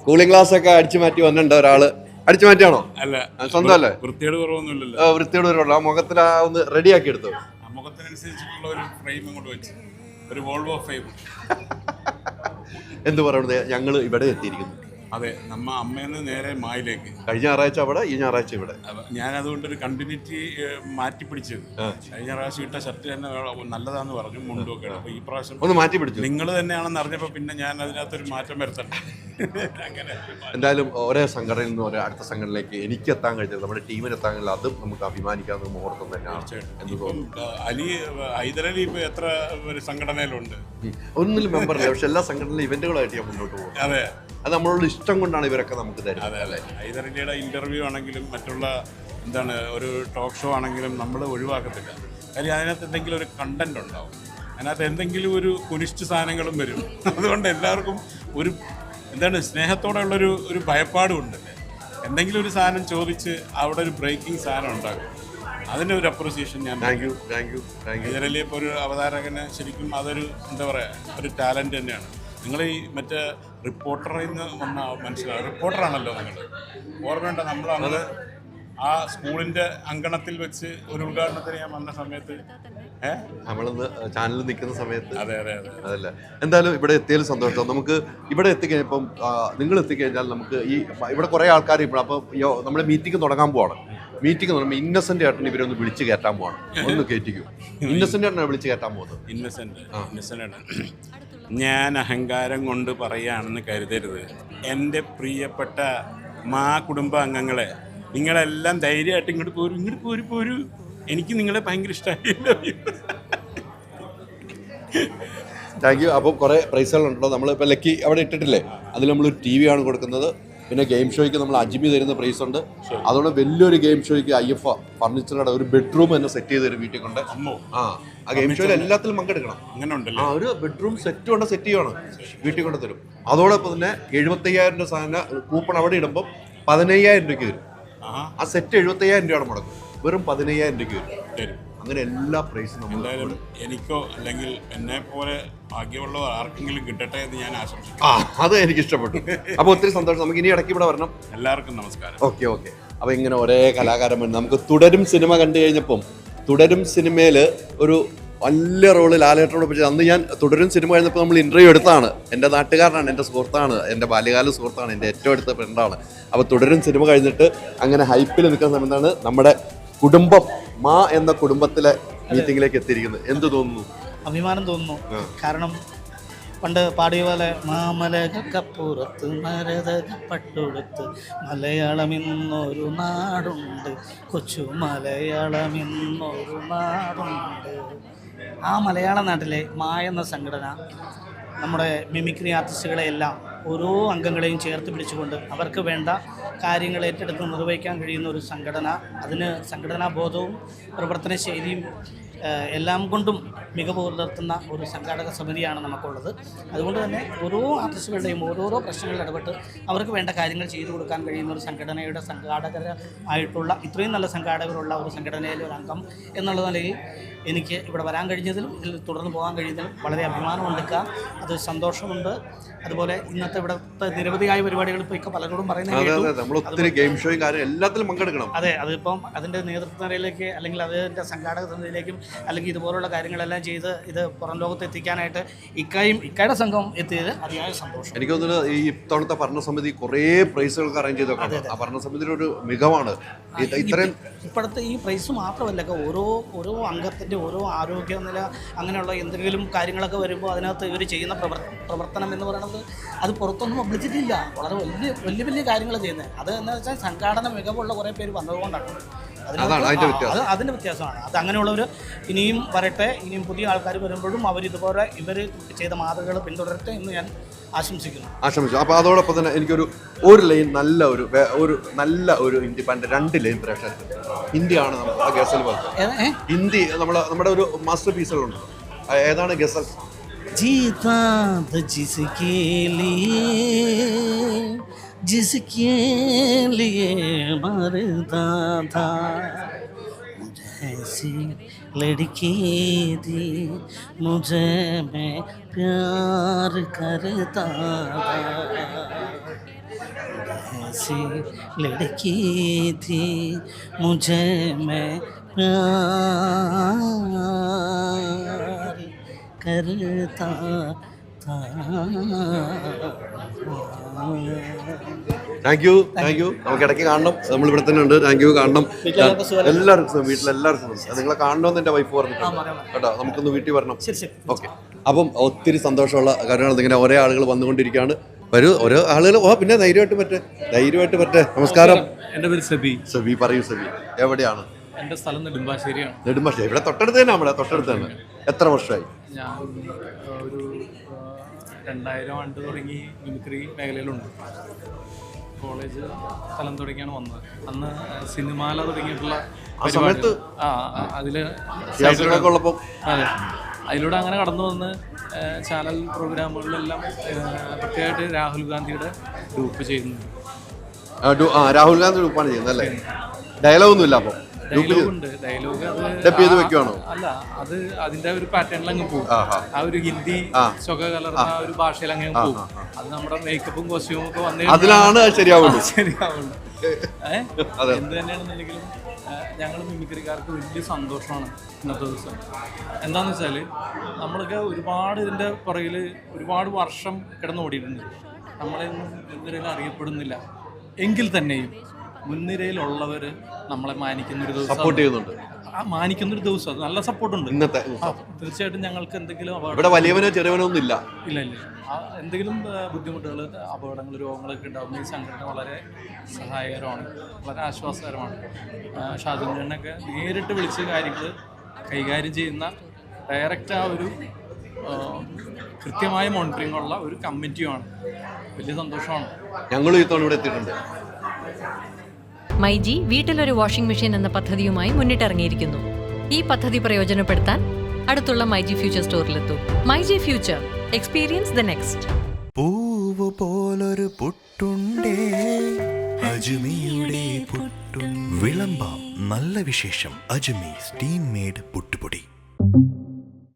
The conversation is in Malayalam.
കൂളിംഗ് ഗ്ലാസ് ഒക്കെ അടിച്ചു മാറ്റി വന്നിട്ടുണ്ട് ഒരാള്. അടിച്ചു മാറ്റിയാണോ? അല്ല, സ്വന്തം അല്ലേ? വൃത്തിയോട് കുറവൊന്നുമില്ലല്ലോ. വൃത്തിയോട് കുറവുള്ള ആ മുഖത്തിൽ ആ ഒന്ന് റെഡിയാക്കി എടുത്തു. മുഖത്തിനനുസരിച്ചിട്ടുള്ള ഒരു ഫ്രെയിം കൊണ്ട് വെച്ച്, ഒരു വോൾവോ ഫ്രെയിം. എന്ത് പറയുന്നത്, ഞങ്ങൾ ഇവിടെ എത്തിയിരിക്കുന്നു. അതെ, നമ്മ അമ്മയെന്ന് നേരെ മായിലേക്ക്. കഴിഞ്ഞ ഞായറാഴ്ച അവിടെ, ഈ ഞായറാഴ്ച ഇവിടെ. ഞാൻ അതുകൊണ്ടൊരു കണ്ടിന്യൂറ്റി മാറ്റി പിടിച്ചത്. കഴിഞ്ഞ പ്രാവശ്യം ഇട്ട ഷർട്ട് തന്നെ നല്ലതാന്ന് പറഞ്ഞു, മുണ്ടൊക്കെ. അപ്പൊ ഈ പ്രാവശ്യം ഒന്ന് മാറ്റി പിടിച്ചു. നിങ്ങൾ തന്നെയാണെന്ന് അറിഞ്ഞപ്പോ പിന്നെ ഞാൻ അതിനകത്തൊരു മാറ്റം വരുത്തണ്ട. അങ്ങനെ എന്തായാലും ഒരേ സംഘടനയിൽ നിന്ന് ഒരേ അടുത്ത സംഘടനയിലേക്ക് എനിക്ക് എത്താൻ കഴിഞ്ഞത്, നമ്മുടെ ടീമിന് എത്താൻ കഴിഞ്ഞാൽ അതും നമുക്ക് അഭിമാനിക്കാവുന്ന മുഹൂർത്തം തന്നെയാണ്. ഹൈദരലി ഇപ്പൊ എത്ര ഒരു സംഘടനയിലുണ്ട്? ഒന്നിലും മെമ്പറില്ല, പക്ഷെ എല്ലാ സംഘടനയിലും ഇവന്റുകളായിട്ട് ഞാൻ മുന്നോട്ട് പോകും. അതെ, അത് നമ്മളോട് ഇഷ്ടം കൊണ്ടാണ് ഇവരൊക്കെ നമുക്ക് തരുന്നത്. അതെ അതെ. ഹൈദരലിയുടെ ഇന്റർവ്യൂ ആണെങ്കിലും മറ്റുള്ള എന്താണ് ഒരു ടോക്ക് ഷോ ആണെങ്കിലും നമ്മൾ ഒഴിവാക്കത്തില്ല. കാര്യം അതിനകത്ത് എന്തെങ്കിലും ഒരു കണ്ടന്റ് ഉണ്ടാവും, അതിനകത്ത് എന്തെങ്കിലും ഒരു കുനിഷ്ഠ സാധനങ്ങളും വരും. അതുകൊണ്ട് എല്ലാവർക്കും ഒരു എന്താണ് സ്നേഹത്തോടെയുള്ളൊരു ഭയപ്പാടും ഉണ്ട്. എന്തെങ്കിലും ഒരു സാധനം ചോദിച്ച് അവിടെ ഒരു ബ്രേക്കിംഗ് സാധനം ഉണ്ടാകും. അതിൻ്റെ ഒരു അപ്രിസിയേഷൻ ഞാൻ ഹൈദരലി ഇപ്പോൾ ഒരു അവതാരകന് ശരിക്കും അതൊരു എന്താ പറയുക, ഒരു ടാലൻറ്റ് തന്നെയാണ്. നിങ്ങൾ ഈ മറ്റേ റിപ്പോർട്ടറിൽ നിന്ന് വന്ന മനസ്സിലാവും, റിപ്പോർട്ടറാണല്ലോ നിങ്ങൾ. ഓർമ്മയുണ്ടോ, നമ്മളന്ന് ആ സ്കൂളിൻ്റെ അങ്കണത്തിൽ വെച്ച് ഒരു ഉദ്ഘാടനത്തിന് ഞാൻ വന്ന സമയത്ത് നമ്മളൊന്ന് ചാനലിൽ നിൽക്കുന്ന സമയത്ത്. അതെ അതെ അതെ. അതല്ല, എന്തായാലും ഇവിടെ എത്തിയാലും സന്തോഷം. നമുക്ക് ഇവിടെ എത്തിക്കഴിഞ്ഞപ്പം നിങ്ങൾ എത്തിക്കഴിഞ്ഞാൽ നമുക്ക് ഈ ഇവിടെ കുറേ ആൾക്കാർ ഇപ്പോൾ അപ്പം നമ്മൾ മീറ്റിംഗ് തുടങ്ങാൻ പോവാണ്. മീറ്റിംഗ് തുടങ്ങുമ്പോൾ ഇന്നസെന്റ് ഏട്ടൻ ഇവരൊന്ന് വിളിച്ച് കയറ്റാൻ പോവാണ്. ഒന്ന് കയറ്റിക്കും. ഇന്നസെന്റ് ഏട്ടനാണ് വിളിച്ച് കയറ്റാൻ പോകുന്നത്. ഇന്നസെന്റ് ഞാൻ അഹങ്കാരം കൊണ്ട് പറയുകയാണെന്ന് കരുതരുത്. എൻ്റെ പ്രിയപ്പെട്ട കുടുംബാംഗങ്ങളെ, നിങ്ങളെല്ലാം ധൈര്യമായിട്ട് ഇങ്ങോട്ട് പോരൂ. എനിക്ക് നിങ്ങളെ ഭയങ്കര ഇഷ്ടമായി. Thank you. അപ്പം കുറേ പ്രൈസുകളുണ്ടല്ലോ. നമ്മളിപ്പോൾ ലക്കി അവിടെ ഇട്ടിട്ടില്ലേ, അതിൽ നമ്മളൊരു TV ആണ് കൊടുക്കുന്നത്. പിന്നെ ഗെയിം ഷോയ്ക്ക് നമ്മൾ അജ്മി തരുന്ന പ്രൈസ് ഉണ്ട്. അതുകൊണ്ട് വലിയൊരു ഗെയിം ഷോയ്ക്ക് IF ഫർണിച്ചറുടെ ഒരു ബെഡ്റൂം തന്നെ സെറ്റ് ചെയ്ത് തരും വീട്ടിൽ കൊണ്ട്. ആ ഗെയിം ഷോയിൽ എല്ലാത്തിലും പങ്കെടുക്കണം. അങ്ങനെ ഉണ്ടല്ലോ. ഒരു ബെഡ്റൂം സെറ്റ് കൊണ്ട് സെറ്റ് ചെയ്യണം, വീട്ടിൽ കൊണ്ട് തരും. അതോടൊപ്പം തന്നെ 75,000 രൂപ സാധനം കൂപ്പൺ അവിടെ ഇടുമ്പോൾ 15,000 രൂപയ്ക്ക് തരും. ആ സെറ്റ് 75,000 രൂപയാണ് മുടക്കും, വെറും 15,000 രൂപയ്ക്ക് തരും. അങ്ങനെ എല്ലാ പ്രൈസും നമ്മൾ എന്തായാലും എനിക്കോ അല്ലെങ്കിൽ എന്നെ പോലെ ഭാഗ്യമുള്ള ആർക്കെങ്കിലും കിട്ടട്ടെ എന്ന് ഞാൻ ആശംസിക്കുന്നു. അത് എനിക്ക് ഇഷ്ടപ്പെട്ടു. അപ്പോൾ ഒത്തിരി സന്തോഷം. നമുക്ക് ഇനി ഇടയ്ക്ക് ഇവിടെ വരണം. എല്ലാവർക്കും നമസ്കാരം. ഓക്കെ. അപ്പോൾ ഇങ്ങനെ ഒരേ കലാകാരന്മാർ നമുക്ക് തുടരും സിനിമ കണ്ടു കഴിഞ്ഞപ്പം, തുടരും സിനിമയിൽ ഒരു വലിയ റോള് ലാലേട്ടനോട് പറ്റി. അന്ന് ഞാൻ തുടരും സിനിമ കഴിഞ്ഞപ്പോൾ നമ്മൾ ഇൻ്റർവ്യൂ എടുത്താണ്. എൻ്റെ നാട്ടുകാരനാണ്, എൻ്റെ സുഹൃത്താണ്, എൻ്റെ ബാല്യകാല സുഹൃത്താണ്, എൻ്റെ ഏറ്റവും അടുത്ത ഫ്രണ്ടാണ്. അപ്പോൾ തുടരും സിനിമ കഴിഞ്ഞിട്ട് അങ്ങനെ ഹൈപ്പിൽ നിൽക്കുന്ന സമയത്താണ് നമ്മുടെ കുടുംബം എന്ന കുടുംബത്തിലെ മീറ്റിങ്ങിലേക്ക് എത്തിയിരിക്കുന്നത്. എന്ത് തോന്നുന്നു? അഭിമാനം തോന്നുന്നു. കാരണം പണ്ട് പാടിയ പോലെ മാമലകപ്പുറത്ത് മരതകപ്പട്ടുടുത്ത് മലയാളമെന്നൊരു നാടുണ്ട്, കൊച്ചു മലയാളമെന്നൊരു നാടുണ്ട്. ആ മലയാള നാട്ടിലെ എന്ന സംഘടന നമ്മുടെ മിമിക്രി ആർട്ടിസ്റ്റുകളെയെല്ലാം ഓരോ അംഗങ്ങളെയും ചേർത്ത് പിടിച്ചുകൊണ്ട് അവർക്ക് വേണ്ട കാര്യങ്ങൾ ഏറ്റെടുത്ത് നിർവഹിക്കാൻ കഴിയുന്ന ഒരു സംഘടന. അതിന് സംഘടനാ ബോധവും പ്രവർത്തന ശൈലിയും എല്ലാം കൊണ്ടും മികവ് പുലർത്തുന്ന ഒരു സംഘാടക സമിതിയാണ് നമുക്കുള്ളത്. അതുകൊണ്ട് തന്നെ ഓരോ ആർട്ടിസ്റ്റുകളുടെയും ഓരോരോ പ്രശ്നങ്ങളിൽ ഇടപെട്ട് അവർക്ക് വേണ്ട കാര്യങ്ങൾ ചെയ്തു കൊടുക്കാൻ കഴിയുന്ന ഒരു സംഘടനയുടെ സംഘാടകരായിട്ടുള്ള ഇത്രയും നല്ല സംഘാടകരുള്ള ഒരു സംഘടനയിലെ ഒരു അംഗം എന്നുള്ള നിലയിൽ എനിക്ക് ഇവിടെ വരാൻ കഴിഞ്ഞതിലും ഇതിൽ തുടർന്ന് പോകാൻ കഴിയുന്നതിലും വളരെ അഭിമാനമുണ്ട്. അത് സന്തോഷമുണ്ട്. അതുപോലെ ഇന്നത്തെ ഇവിടുത്തെ നിരവധിയായ പരിപാടികൾ ഇപ്പോൾ ഇപ്പം പലരോടും എല്ലാത്തിലും പങ്കെടുക്കണം. അതെ, അതിപ്പം അതിൻ്റെ നേതൃത്വ നിലയിലേക്ക് അല്ലെങ്കിൽ അതിൻ്റെ സംഘാടക സമിതിയിലേക്കും അല്ലെങ്കിൽ ഇതുപോലുള്ള കാര്യങ്ങളെല്ലാം ചെയ്ത് ഇത് പുറം ലോകത്ത് എത്തിക്കാനായിട്ട് ഇക്കയുടെ സംഘം എത്തിയത് അതിയായ സന്തോഷം. എനിക്ക് തോന്നുന്നത് ഈ ഇത്തവണത്തെ ഭരണസമിതി കുറേ പ്രൈസുകൾക്ക് അറേഞ്ച് ചെയ്തൊക്കെ ആ ഭരണസമിതിയുടെ ഒരു മികവാണ്. ഇപ്പോഴത്തെ ഈ പ്രൈസ് മാത്രമല്ല, ഓരോ അംഗത്തിൻ്റെ ഓരോ ആരോഗ്യനില അങ്ങനെയുള്ള എന്തെങ്കിലും കാര്യങ്ങളൊക്കെ വരുമ്പോൾ അതിനകത്ത് ഇവർ ചെയ്യുന്ന പ്രവർത്തനം എന്ന് പറയുന്നത് അത് പുറത്തൊന്നും പബ്ലിസിറ്റിയില്ല. വളരെ വലിയ കാര്യങ്ങൾ ചെയ്യുന്നത്. അത് എന്ന് വെച്ചാൽ സംഘാടന മികവുള്ള കുറേ പേര് വന്നതുകൊണ്ടാണ്. അതിൻ്റെ വ്യത്യാസമാണ്. അത് അങ്ങനെയുള്ളവർ ഇനിയും വരട്ടെ. ഇനിയും പുതിയ ആൾക്കാർ വരുമ്പോഴും ഇവർ ചെയ്ത മാതൃകകൾ പിന്തുടരട്ടെ എന്ന് ഞാൻ ആശംസിക്കുന്നു. അപ്പോൾ അതോടൊപ്പം തന്നെ എനിക്കൊരു ലൈൻ നല്ല ഒരു ഇൻഡിപെൻഡന്റ് 2 ലൈൻ പ്രേക്ഷകർ ഹിന്ദിയാണ് നമുക്ക് ഗസൽ പോലെ. ഹിന്ദി നമ്മുടെ ഒരു മാസ്റ്റർ പീസുകളുണ്ട്. ഏതാണ് ഗസൽ? जीता तो जिसके लिए मरता था, ऐसी लड़की थी मुझे मैं प्यार करता था. सी लड़की थी मुझे मैं प्यार करता था. താങ്ക് യു നമുക്ക് ഇടയ്ക്ക് കാണണം. നമ്മൾ ഇവിടെ തന്നെ ഉണ്ട്. താങ്ക് യു, കാണണം. വീട്ടിലെല്ലാവർക്കും സുഖമല്ലേ? എല്ലാവർക്കും വീട്ടിലെല്ലാവർക്കും നിങ്ങളെ കാണണമെന്ന് എൻ്റെ വൈഫ് പറഞ്ഞിട്ടുണ്ട് കേട്ടോ. നമുക്കൊന്ന് വീട്ടിൽ വരണം. ഓക്കെ. അപ്പം ഒത്തിരി സന്തോഷമുള്ള കാര്യങ്ങൾ ഇങ്ങനെ ഓരോ ആളുകൾ വന്നുകൊണ്ടിരിക്കുകയാണ്. വരൂ, ഓരോ ആളുകൾ. പിന്നെ ധൈര്യമായിട്ട് പറ്റേ. നമസ്കാരം. എൻ്റെ പേര് സബി. പറയൂ സബി, എവിടെയാണ്? എൻ്റെ സ്ഥലം നെടുമ്പാശ്ശേരിയാണ്. നെടുമ്പാശ്ശേരി. ഇവിടെ തൊട്ടടുത്ത് തന്നെ. നമ്മുടെ തൊട്ടടുത്ത് തന്നെ. എത്ര വർഷമായി? ഞാൻ ഒരു 2000 ആണ്ട് തുടങ്ങി മിമിക്രി മേഖലയിലുണ്ട്. കോളേജ് സ്ഥലം തുടങ്ങിയാണ് വന്നത്. അന്ന് സിനിമാല തുടങ്ങിയിട്ടുള്ള സമയത്ത് അതില് ഉള്ളപ്പോൾ അതെ, അതിലൂടെ അങ്ങനെ കടന്നു വന്ന് ചാനൽ പ്രോഗ്രാമുകളിലെല്ലാം പ്രത്യേകമായിട്ട് രാഹുൽ ഗാന്ധിയുടെ ഗ്രൂപ്പ് ചെയ്യുന്നുണ്ട്. രാഹുൽ ഗാന്ധി ഗ്രൂപ്പാണ് ചെയ്യുന്നത് അല്ലേ? ഡയലോഗൊന്നും ഇല്ല അപ്പോൾ? ഡയലോഗ് ഡബ് ചെയ്ത് വെക്കുവാണോ? അല്ല, അത് അതിന്റെ ഒരു പാറ്റേണിൽ അങ്ങ് പോകും. ആ ഒരു ഹിന്ദി ചൊക കലർന്ന ആ ഒരു ഭാഷയിൽ അങ്ങ് പോകും. അത് നമ്മുടെ മേക്കപ്പും കോസ്റ്റ്യൂമും ഒക്കെ വന്നു അതിലാണ് ശരിയാവുള്ളൂ. എന്ത് തന്നെയാണെന്നുണ്ടെങ്കിലും ഞങ്ങൾ മിമിക്രിക്കാർക്ക് വലിയ സന്തോഷമാണ് ഇന്നത്തെ ദിവസം. എന്താണെന്ന് വെച്ചാൽ നമ്മളൊക്കെ ഒരുപാട് ഇതിൻ്റെ പുറകിൽ ഒരുപാട് വർഷം കിടന്ന് ഓടിയിട്ടുണ്ട്. നമ്മളെയൊന്നും മുൻനിരയിൽ അറിയപ്പെടുന്നില്ല എങ്കിൽ തന്നെയും മുൻനിരയിലുള്ളവർ നമ്മളെ മാനിക്കുന്നൊരു ദിവസം, സപ്പോർട്ട് ചെയ്യുന്നുണ്ട്. മാനിക്കുന്നൊരു ദിവസം, അത് നല്ല സപ്പോർട്ടുണ്ട് ഇന്നത്തെ. തീർച്ചയായിട്ടും ഞങ്ങൾക്ക് എന്തെങ്കിലും ഇവിടെ വലിയവനോ ചെറിയവനോ ഒന്നും ഇല്ല. എന്തെങ്കിലും ബുദ്ധിമുട്ടുകൾ, അപകടങ്ങൾ, രോഗങ്ങളൊക്കെ ഉണ്ടാകുമ്പോൾ ഈ സംഘടന വളരെ സഹായകരമാണ്, വളരെ ആശ്വാസകരമാണ്. ഷാജുനൊക്കെ നേരിട്ട് വിളിച്ച് കാര്യങ്ങൾ കൈകാര്യം ചെയ്യുന്ന ഡയറക്റ്റ് ആ ഒരു കൃത്യമായ മോണിറ്ററിംഗ് ഉള്ള ഒരു കമ്മിറ്റിയുമാണ്. വലിയ സന്തോഷമാണ്. ഞങ്ങളും ഈ തവണ ഇവിടെ എത്തിയിട്ടുണ്ട്. മൈജി വീട്ടിലൊരു വാഷിംഗ് മെഷീൻ എന്ന പദ്ധതിയുമായി മുന്നിട്ടിറങ്ങിയിരിക്കുന്നു. ഈ പദ്ധതി പ്രയോജനപ്പെടുത്താൻ അടുത്തുള്ള മൈജി ഫ്യൂച്ചർ സ്റ്റോറിലെത്തൂ. MyG future, experience the next. പൂവ് പോലൊരു പുട്ടുണ്ടേ അജ്മിയുടെ പുട്ടും. വിളമ്പാം നല്ല വിശേഷം. അജ്മി സ്റ്റീം മെയ്ഡ് പുട്ടുപൊടി.